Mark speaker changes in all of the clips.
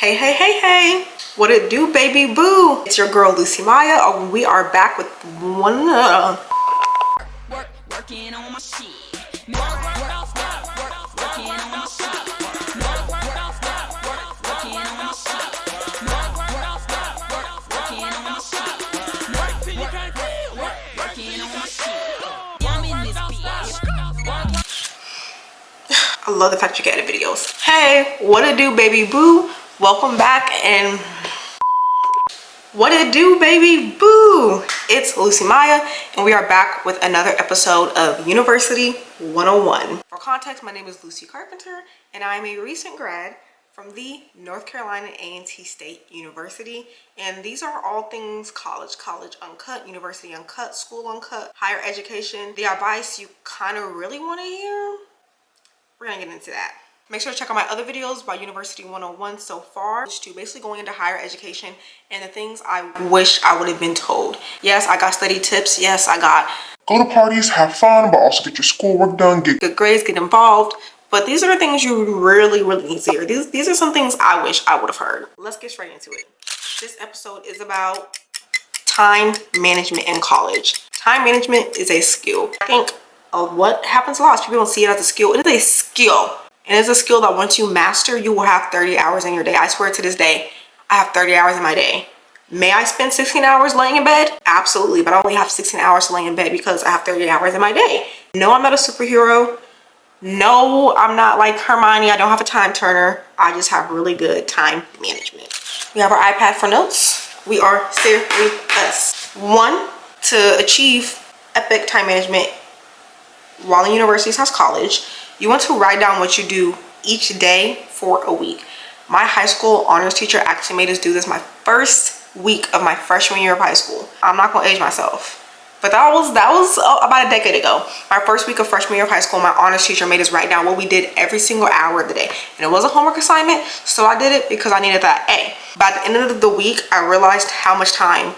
Speaker 1: Hey, hey, hey, hey. What it do, baby boo? It's your girl, Lucy Maya. We are back with one... Working on my shit. Working on my shit. Working on my shit. Working on my shit. I'm in this bitch. I love the fact you get edit videos. Hey, what it do, baby boo? Welcome back, and what it do, baby boo? It's Lucy Maya, and we are back with another episode of University 101. For context, my name is Lucy Carpenter, and I am a recent grad from the North Carolina A&T State University. And these are all things college uncut, university uncut, school uncut, higher education. The advice you kind of really want to hear, we're gonna get into that. Make sure to check out my other videos by University 101 so far, to basically going into higher education and the things I wish I would have been told. Yes, I got study tips. Yes, I got
Speaker 2: go to parties, have fun, but also get your schoolwork done, get
Speaker 1: good grades, get involved. But these are the things you really need to hear. These are some things I wish I would have heard. Let's get straight into it. This episode is about time management in college. Time management is a skill. I think what happens a lot is people don't see it as a skill. It is a skill. And it's a skill that once you master, you will have 30 hours in your day. I swear to this day, I have 30 hours in my day. May I spend 16 hours laying in bed? Absolutely, but I only have 16 hours to lay in bed because I have 30 hours in my day. No, I'm not a superhero. No, I'm not like Hermione. I don't have a time turner. I just have really good time management. We have our iPad for notes. We are serious. 1, to achieve epic time management while in university/college, you want to write down what you do each day for a week. My high school honors teacher actually made us do this my first week of my freshman year of high school. I'm not gonna age myself, but that was about a decade ago. My first week of freshman year of high school, my honors teacher made us write down what we did every single hour of the day. And it was a homework assignment, so I did it because I needed that A. By the end of the week, I realized how much time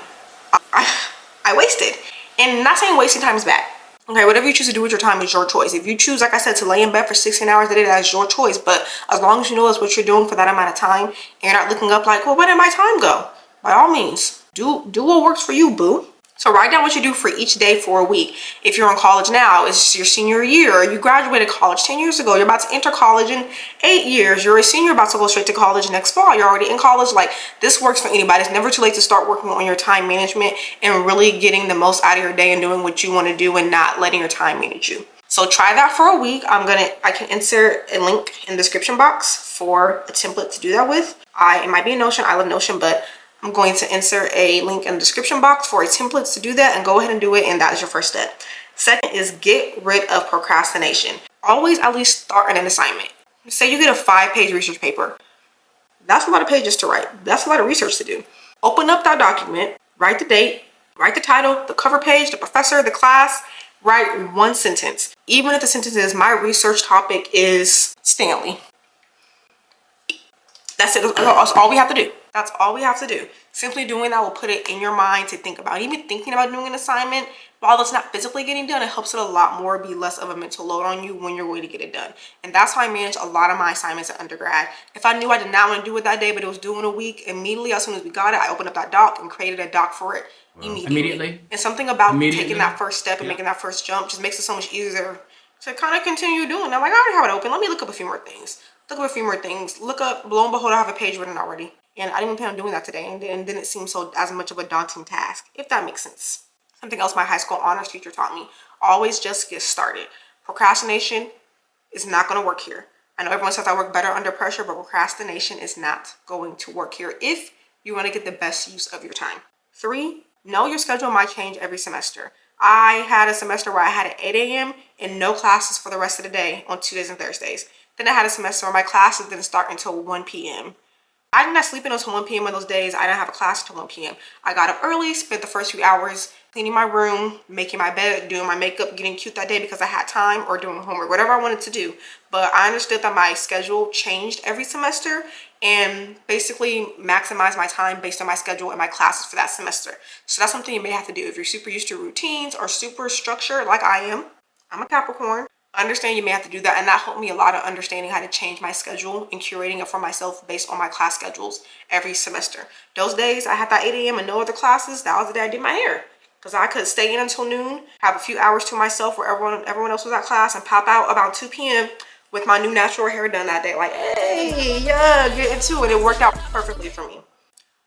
Speaker 1: I wasted. And not saying wasting time is bad. Okay, whatever you choose to do with your time is your choice. If you choose, like I said, to lay in bed for 16 hours a day, that's your choice. But as long as you know that's what you're doing for that amount of time, and you're not looking up like, well, where did my time go? By all means, do what works for you, boo. So write down what you do for each day for a week. If you're in college now, it's your senior year. You graduated college 10 years ago. You're about to enter college in 8 years. You're a senior about to go straight to college next fall. You're already in college. Like, this works for anybody. It's never too late to start working on your time management and really getting the most out of your day and doing what you want to do and not letting your time manage you. So try that for a week. I can insert a link in the description box for a template to do that with. It might be in Notion. I love Notion, but I'm going to insert a link in the description box for a template to do that, and go ahead and do it, and that is your first step. Second is get rid of procrastination. Always at least start an assignment. Say you get a 5-page research paper. That's a lot of pages to write. That's a lot of research to do. Open up that document, write the date, write the title, the cover page, the professor, the class, write one sentence. Even if the sentence is, my research topic is Stanley. That's it. That's all we have to do. That's all we have to do. Simply doing that will put it in your mind to think about. Even thinking about doing an assignment, while it's not physically getting done, it helps it a lot more, be less of a mental load on you when you're going to get it done. And that's how I managed a lot of my assignments at undergrad. If I knew I did not want to do it that day, but it was due in a week, immediately as soon as we got it, I opened up that doc and created a doc for it immediately. And something about taking that first step and making that first jump just makes it so much easier to kind of continue doing. I'm like, I already have it open. Let me look up a few more things. Look up, lo and behold, I have a page written already. And I didn't even plan on doing that today, and didn't seem so as much of a daunting task, if that makes sense. Something else my high school honors teacher taught me: always just get started. Procrastination is not going to work here. I know everyone says I work better under pressure, but procrastination is not going to work here if you want to get the best use of your time. 3, know your schedule might change every semester. I had a semester where I had at 8 a.m. and no classes for the rest of the day on Tuesdays and Thursdays. Then I had a semester where my classes didn't start until 1 p.m. I did not sleep in until 1 p.m. on those days. I didn't have a class until 1 p.m. I got up early, spent the first few hours cleaning my room, making my bed, doing my makeup, getting cute that day because I had time, or doing homework, whatever I wanted to do. But I understood that my schedule changed every semester, and basically maximize my time based on my schedule and my classes for that semester. So that's something you may have to do if you're super used to routines or super structured like I am. I'm a Capricorn. I understand you may have to do that, and that helped me a lot of understanding how to change my schedule and curating it for myself based on my class schedules every semester. Those days I had that 8 a.m. and no other classes, that was the day I did my hair. Because I could stay in until noon, have a few hours to myself where everyone else was at class, and pop out about 2 p.m. with my new natural hair done that day. Like, hey, yeah, get into it. It worked out perfectly for me.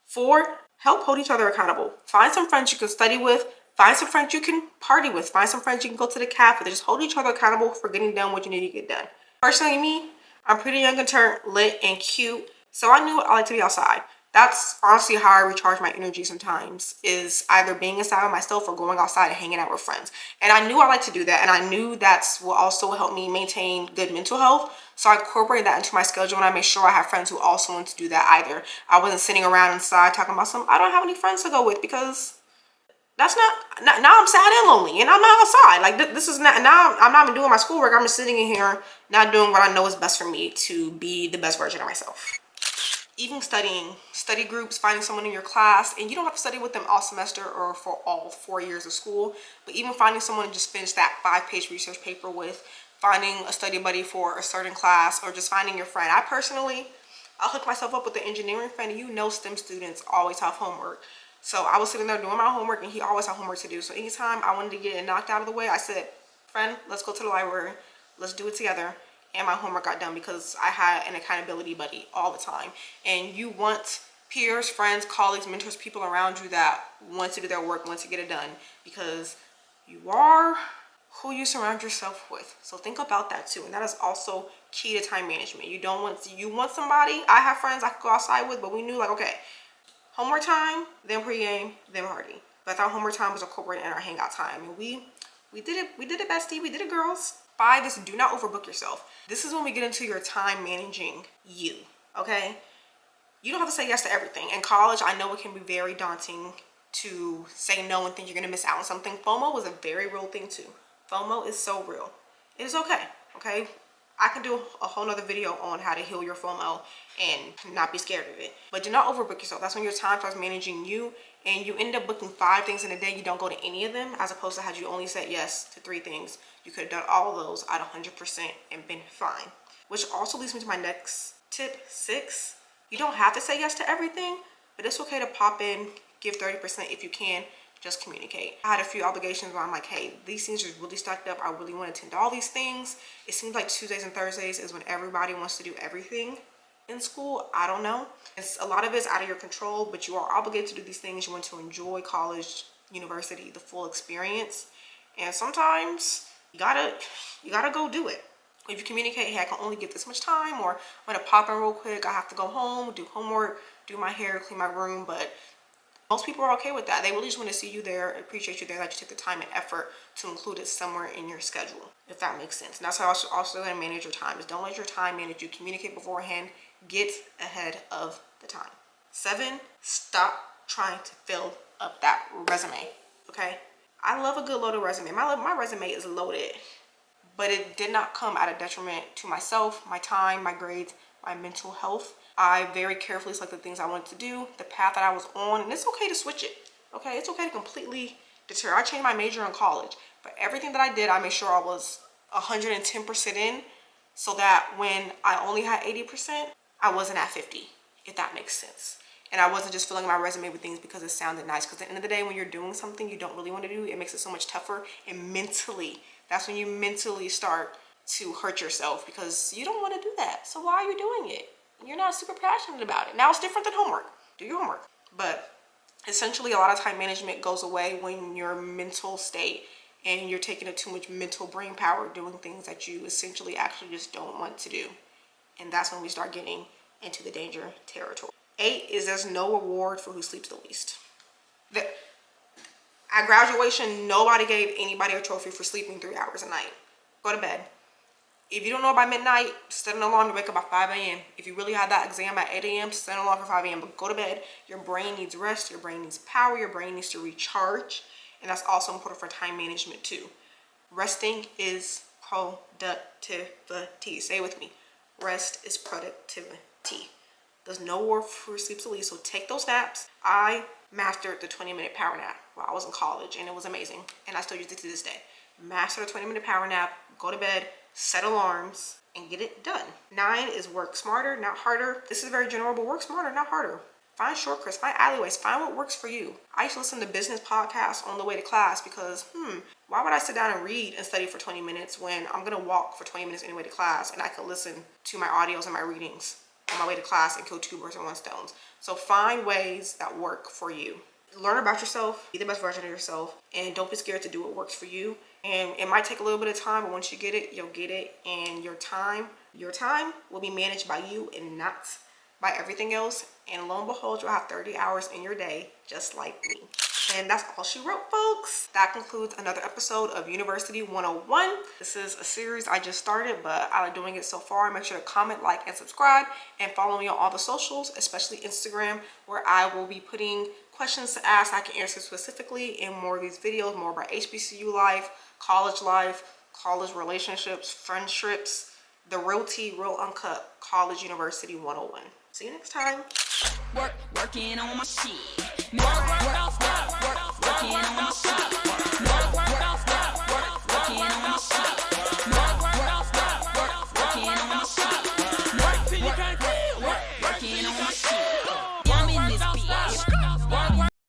Speaker 1: 4, help hold each other accountable. Find some friends you can study with. Find some friends you can party with. Find some friends you can go to the cafe. Just hold each other accountable for getting done what you need to get done. Personally, me, I'm pretty young and turned, lit, and cute. So I knew I like to be outside. That's honestly how I recharge my energy sometimes, is either being inside with myself or going outside and hanging out with friends. And I knew I liked to do that. And I knew that's what also helped me maintain good mental health. So I incorporated that into my schedule, and I made sure I have friends who also want to do that either. I wasn't sitting around inside talking about I don't have any friends to go with, because that's not now I'm sad and lonely and I'm not outside. Like this is not, now I'm not even doing my schoolwork. I'm just sitting in here not doing what I know is best for me to be the best version of myself. Even studying, study groups, finding someone in your class, and you don't have to study with them all semester or for all 4 years of school, but even finding someone to just finish that 5-page research paper with, finding a study buddy for a certain class, or just finding your friend. I'll hook myself up with an engineering friend, and you know STEM students always have homework. So I was sitting there doing my homework, and he always had homework to do. So anytime I wanted to get it knocked out of the way, I said, friend, let's go to the library. Let's do it together. And my homework got done because I had an accountability buddy all the time. And you want peers, friends, colleagues, mentors, people around you that want to do their work, want to get it done, because you are who you surround yourself with. So think about that too. And that is also key to time management. You want somebody. I have friends I could go outside with, but we knew like, okay, homework time, then pregame, then party. But I thought homework time was incorporated in our hangout time. And we did it, bestie. We did it, girls. 5 is do not overbook yourself. This is when we get into your time managing you, okay? You don't have to say yes to everything. In college, I know it can be very daunting to say no and think you're gonna miss out on something. FOMO is a very real thing too. FOMO is so real. It is okay, okay? I can do a whole nother video on how to heal your FOMO and not be scared of it. But do not overbook yourself. That's when your time starts managing you, and you end up booking 5 things in a day. You don't go to any of them, as opposed to had you only said yes to 3 things. You could have done all of those at 100% and been fine. Which also leads me to my next tip, 6. You don't have to say yes to everything, but it's okay to pop in, give 30% if you can. Just communicate. I had a few obligations where I'm like, hey, these things are really stacked up. I really want to attend all these things. It seems like Tuesdays and Thursdays is when everybody wants to do everything in school. I don't know. A lot of it's out of your control, but you are obligated to do these things. You want to enjoy college, university, the full experience. And sometimes you gotta go do it. If you communicate, hey, I can only get this much time, or I'm gonna pop in real quick, I have to go home, do homework, do my hair, clean my room, but most people are okay with that. They really just want to see you there, appreciate you there, that you take the time and effort to include it somewhere in your schedule, if that makes sense. And that's how I also going to manage your time, is don't let your time manage you. Communicate beforehand. Get ahead of the time. 7, stop trying to fill up that resume, okay? I love a good loaded resume. My resume is loaded, but it did not come at a detriment to myself, my time, my grades, my mental health. I very carefully selected the things I wanted to do, the path that I was on, and it's okay to switch it, okay? It's okay to completely deter. I changed my major in college, but everything that I did, I made sure I was 110% in, so that when I only had 80%, I wasn't at 50, if that makes sense. And I wasn't just filling my resume with things because it sounded nice. Because at the end of the day, when you're doing something you don't really want to do, it makes it so much tougher. And mentally, that's when you mentally start to hurt yourself, because you don't want to do that. So why are you doing it? You're not super passionate about it. Now it's different than homework. Do your homework. But essentially, a lot of time management goes away when your mental state and you're taking up too much mental brain power doing things that you essentially actually just don't want to do. And that's when we start getting into the danger territory. 8 is there's no reward for who sleeps the least. At graduation, nobody gave anybody a trophy for sleeping 3 hours a night. Go to bed. If you don't know by midnight, set an alarm to wake up at 5 a.m. If you really had that exam at 8 a.m., set an alarm for 5 a.m. But go to bed. Your brain needs rest. Your brain needs power. Your brain needs to recharge. And that's also important for time management too. Resting is productivity. Say it with me. Rest is productivity. There's no war for sleep to leave, so take those naps. I mastered the 20-minute power nap while I was in college, and it was amazing. And I still use it to this day. Master the 20-minute power nap, go to bed, set alarms, and get it done. 9 is work smarter, not harder. This is very general, but work smarter, not harder. Find shortcuts, find alleyways, find what works for you. I used to listen to business podcasts on the way to class because, why would I sit down and read and study for 20 minutes when I'm gonna walk for 20 minutes anyway to class, and I can listen to my audios and my readings on my way to class and kill two birds with one stone. So find ways that work for you. Learn about yourself, be the best version of yourself, and don't be scared to do what works for you. And it might take a little bit of time, but once you get it, you'll get it. And your time will be managed by you and not by everything else. And lo and behold, you'll have 30 hours in your day, just like me. And that's all she wrote, folks. That concludes another episode of University 101. This is a series I just started, but I like doing it so far. Make sure to comment, like, and subscribe, and follow me on all the socials, especially Instagram, where I will be putting questions to ask I can answer specifically in more of these videos, more about HBCU life, college relationships, friendships, the real tea, real uncut, college, University 101. See you next time.
Speaker 3: Working on my shit.